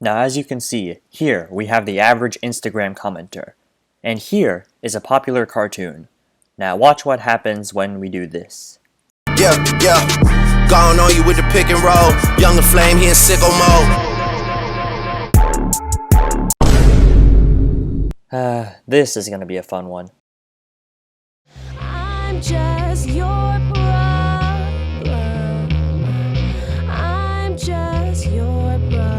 Now as you can see, here we have the average Instagram commenter. And here is a popular cartoon. Now watch what happens when we do this. Yeah, gone on you with the pick and roll. Younger flame, he in sicko mode. This is gonna be a fun one. I'm just your problem. I'm just your problem.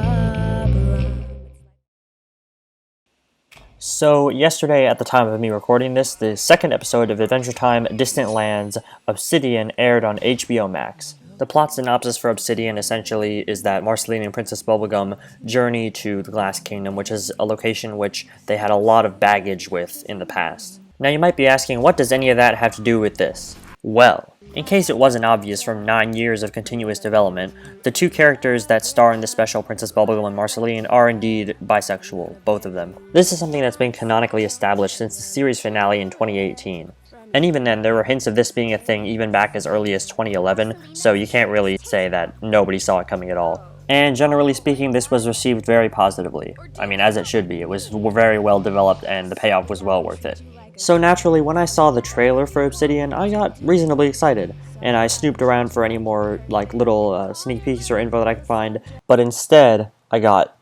So yesterday, at the time of me recording this, the second episode of Adventure Time Distant Lands Obsidian aired on HBO Max. The plot synopsis for Obsidian essentially is that Marceline and Princess Bubblegum journey to the Glass Kingdom, which is a location which they had a lot of baggage with in the past. Now you might be asking, what does any of that have to do with this? Well, in case it wasn't obvious from 9 years of continuous development, the two characters that star in the special, Princess Bubblegum and Marceline, are indeed bisexual, both of them. This is something that's been canonically established since the series finale in 2018. And even then, there were hints of this being a thing even back as early as 2011, so you can't really say that nobody saw it coming at all. And generally speaking, this was received very positively. I mean, as it should be. It was very well developed and the payoff was well worth it. So naturally, when I saw the trailer for Obsidian, I got reasonably excited, and I snooped around for any more little sneak peeks or info that I could find, but instead, I got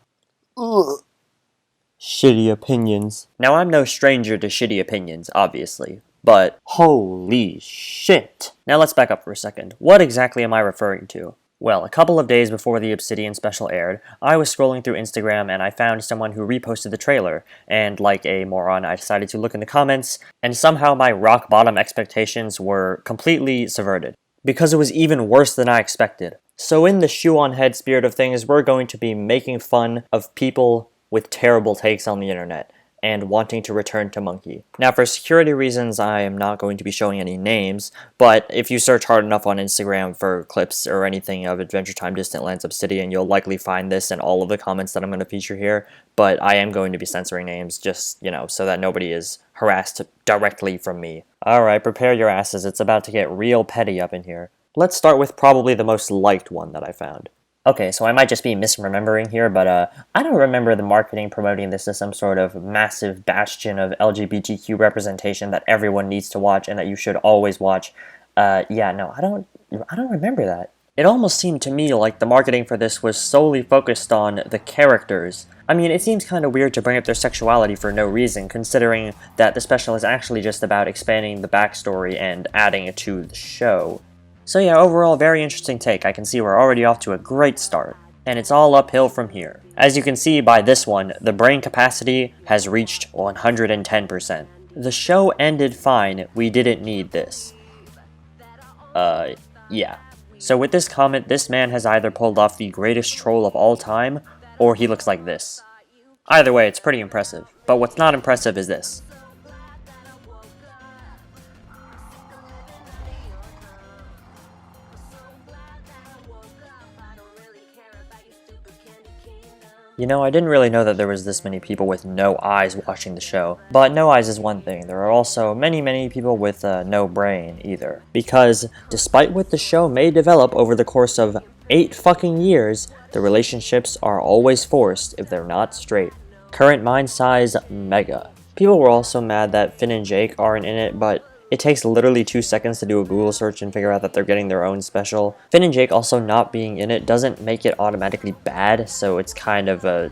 shitty opinions. Now, I'm no stranger to shitty opinions, obviously, but holy shit! Now let's back up for a second. What exactly am I referring to? Well, a couple of days before the Obsidian special aired, I was scrolling through Instagram and I found someone who reposted the trailer, and like a moron, I decided to look in the comments, and somehow my rock-bottom expectations were completely subverted. Because it was even worse than I expected. So in the shoe-on-head spirit of things, we're going to be making fun of people with terrible takes on the internet, and wanting to return to Monke. Now for security reasons, I am not going to be showing any names, but if you search hard enough on Instagram for clips or anything of Adventure Time Distant Lands Obsidian, you'll likely find this in all of the comments that I'm going to feature here, but I am going to be censoring names just, so that nobody is harassed directly from me. Alright, prepare your asses, it's about to get real petty up in here. Let's start with probably the most liked one that I found. Okay, so I might just be misremembering here, but I don't remember the marketing promoting this as some sort of massive bastion of LGBTQ representation that everyone needs to watch and that you should always watch. I don't remember that. It almost seemed to me like the marketing for this was solely focused on the characters. I mean, it seems kind of weird to bring up their sexuality for no reason, considering that the special is actually just about expanding the backstory and adding it to the show. So yeah, overall, very interesting take. I can see we're already off to a great start. And it's all uphill from here. As you can see by this one, the brain capacity has reached 110%. The show ended fine, we didn't need this. Yeah. So with this comment, this man has either pulled off the greatest troll of all time, or he looks like this. Either way, it's pretty impressive. But what's not impressive is this. I didn't really know that there was this many people with no eyes watching the show. But no eyes is one thing. There are also many people with no brain either. Because despite what the show may develop over the course of 8 fucking years, the relationships are always forced if they're not straight. Current mind size, mega. People were also mad that Finn and Jake aren't in it, but it takes literally 2 seconds to do a Google search and figure out that they're getting their own special. Finn and Jake also not being in it doesn't make it automatically bad, so it's kind of a,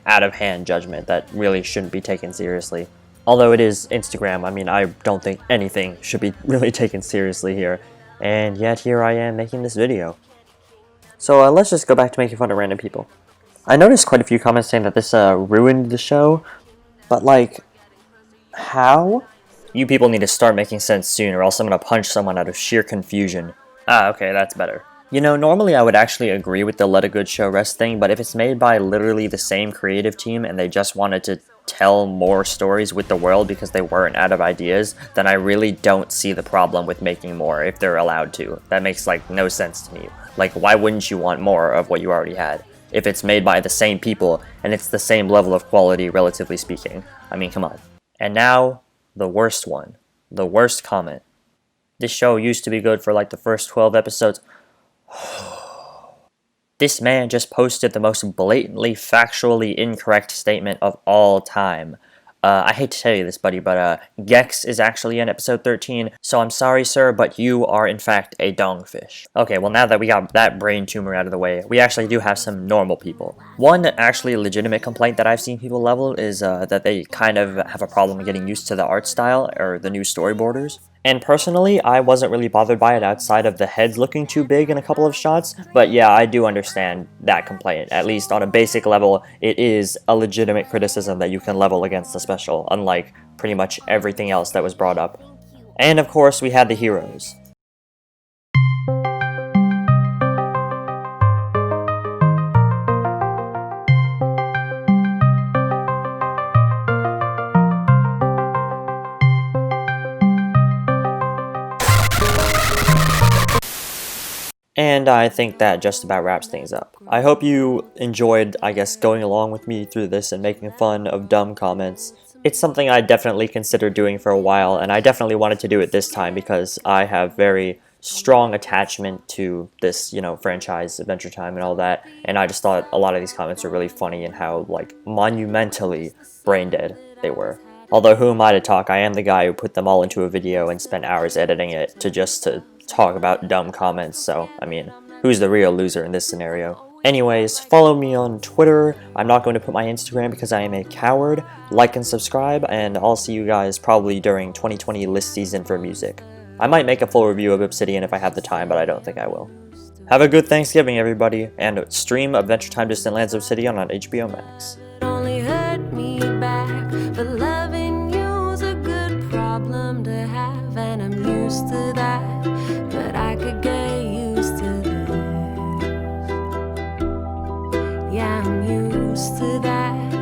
out-of-hand judgment that really shouldn't be taken seriously. Although it is Instagram, I mean, I don't think anything should be really taken seriously here. And yet here I am making this video. So let's just go back to making fun of random people. I noticed quite a few comments saying that this ruined the show, but how? You people need to start making sense soon, or else I'm gonna punch someone out of sheer confusion. Ah, okay, that's better. Normally I would actually agree with the let a good show rest thing, but if it's made by literally the same creative team and they just wanted to tell more stories with the world because they weren't out of ideas, then I really don't see the problem with making more if they're allowed to. That makes, no sense to me. Why wouldn't you want more of what you already had? If it's made by the same people and it's the same level of quality, relatively speaking. I mean, come on. And now, the worst one. The worst comment. This show used to be good for the first 12 episodes. This man just posted the most blatantly factually incorrect statement of all time. I hate to tell you this, buddy, but Gex is actually in episode 13, so I'm sorry, sir, but you are in fact a dongfish. Okay, well, now that we got that brain tumor out of the way, we actually do have some normal people. One actually legitimate complaint that I've seen people level is that they kind of have a problem getting used to the art style or the new storyboarders. And personally, I wasn't really bothered by it outside of the heads looking too big in a couple of shots, but yeah, I do understand that complaint. At least on a basic level, it is a legitimate criticism that you can level against the special, unlike pretty much everything else that was brought up. And of course, we had the heroes. And I think that just about wraps things up. I hope you enjoyed, I guess, going along with me through this and making fun of dumb comments. It's something I definitely considered doing for a while, and I definitely wanted to do it this time because I have very strong attachment to this, franchise, Adventure Time and all that, and I just thought a lot of these comments were really funny and how, monumentally brain dead they were. Although who am I to talk? I am the guy who put them all into a video and spent hours editing it to talk about dumb comments, so, I mean, who's the real loser in this scenario? Anyways, follow me on Twitter. I'm not going to put my Instagram because I am a coward. Like and subscribe, and I'll see you guys probably during 2020 list season for music. I might make a full review of Obsidian if I have the time, but I don't think I will. Have a good Thanksgiving, everybody, and stream Adventure Time Distant Lands Obsidian on HBO Max. Only hurt me back, but loving you's a good problem to have, and I'm used to that, but I could get used to this. Yeah, I'm used to that.